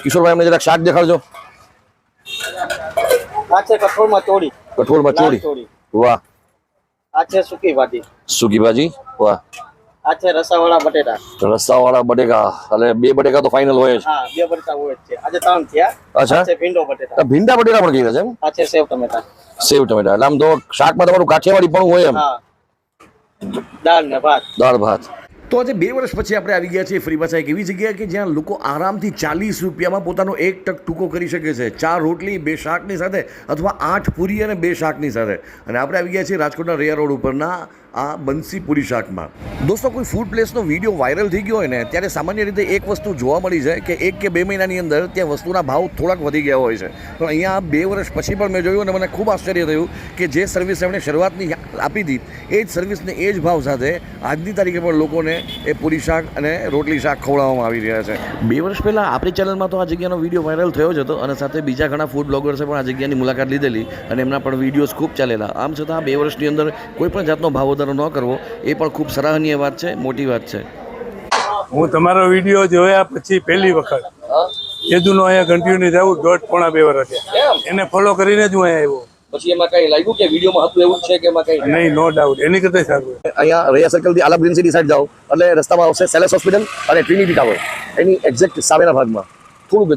કિશોરભાઈ અમને જરાક શાક દેખાડજો. આ છે કઠોળમાં ચોળી. કઠોળમાં ચોળી. વાહ. આ છે સૂકી ભાજી. સૂકી ભાજી. વાહ. આ છે રસાવાળા બટેટા. રસાવાળા બટેકા. એટલે 2 બટેકા તો ફાઇનલ હોય જ. હા 2 બટેટા હોય જ છે. આજે 3 થયા. અચ્છા. આ છે ભીંડો બટેટા. ભીંડા બટેટા પણ કીધા છે એમ. આ છે સેવ ટમેટા. સેવ ટમેટા. એટલે આમ તો શાકમાં તમારું કાઠિયાવાડી પણ હોય એમ. હા. દાળ ને ભાત. દાળ ભાત. તો આજે 2 વર્ષ પછી આપણે આવી ગયા છીએ ફ્રી પાછા એક એવી જગ્યાએ કે જ્યાં લોકો આરામથી 40 રૂપિયામાં પોતાનો 1 ટક ટૂંકો કરી શકે છે. 4 રોટલી 2 શાકની સાથે અથવા 8 પૂરી અને 2 શાકની સાથે. અને આપણે આવી ગયા છીએ રાજકોટના રેયા રોડ ઉપરના આ બંસી પૂરી શાકમાં. દોસ્તો કોઈ ફૂડ પ્લેસનો વિડીયો વાયરલ થઈ ગયો હોય ને ત્યારે સામાન્ય રીતે એક વસ્તુ જોવા મળી જાય કે 1 કે 2 મહિનાની અંદર ત્યાં વસ્તુના ભાવ થોડાક વધી ગયા હોય છે. પણ અહીંયા 2 વર્ષ પછી પણ મેં જોયું અને મને ખૂબ આશ્ચર્ય થયું કે જે સર્વિસ એમણે શરૂઆતની આપી હતી એ જ સર્વિસને એ જ ભાવ સાથે આજની તારીખે પણ લોકોને એ પૂરી શાક અને રોટલી શાક ખવડાવવામાં આવી રહ્યા છે. 2 વર્ષ પહેલાં આપણી ચેનલમાં તો આ જગ્યાનો વિડીયો વાયરલ થયો જ હતો અને સાથે બીજા ઘણા ફૂડ બ્લોગર્સે પણ આ જગ્યાની મુલાકાત લીધેલી અને એમના પણ વિડીયોઝ ખૂબ ચાલેલા. આમ છતાં 2 વર્ષની અંદર કોઈ પણ જાતનો ભાવ વધારો ન કરવો એ પણ ખૂબ સરાહનીય વાત છે, મોટી વાત છે. હું તમારો વિડીયો જોયા પછી પહેલી વખત જેદુનો અહીંયા કન્ટિન્યુ જવું 1.5-2 વર્ષ એને ફોલો કરીને જ હું અહીંયા આવ્યો. પછી એમાં કઈ લાગ્યું કે વિડીયોમાં હતું એવું છે કે એમાં કઈ નહીં? નો ડાઉટ એની કરતા સારું. અહીંયા રેયા સર્કલથી આલા ગ્રીન સિટી સાઈડ જાઓ એટલે રસ્તામાં આવશે સેલેસ હોસ્પિટલ અને ટ્રિનિટી ટાવર. એની એક્ઝેક્ટ સામેના ભાગમાં થોડુંક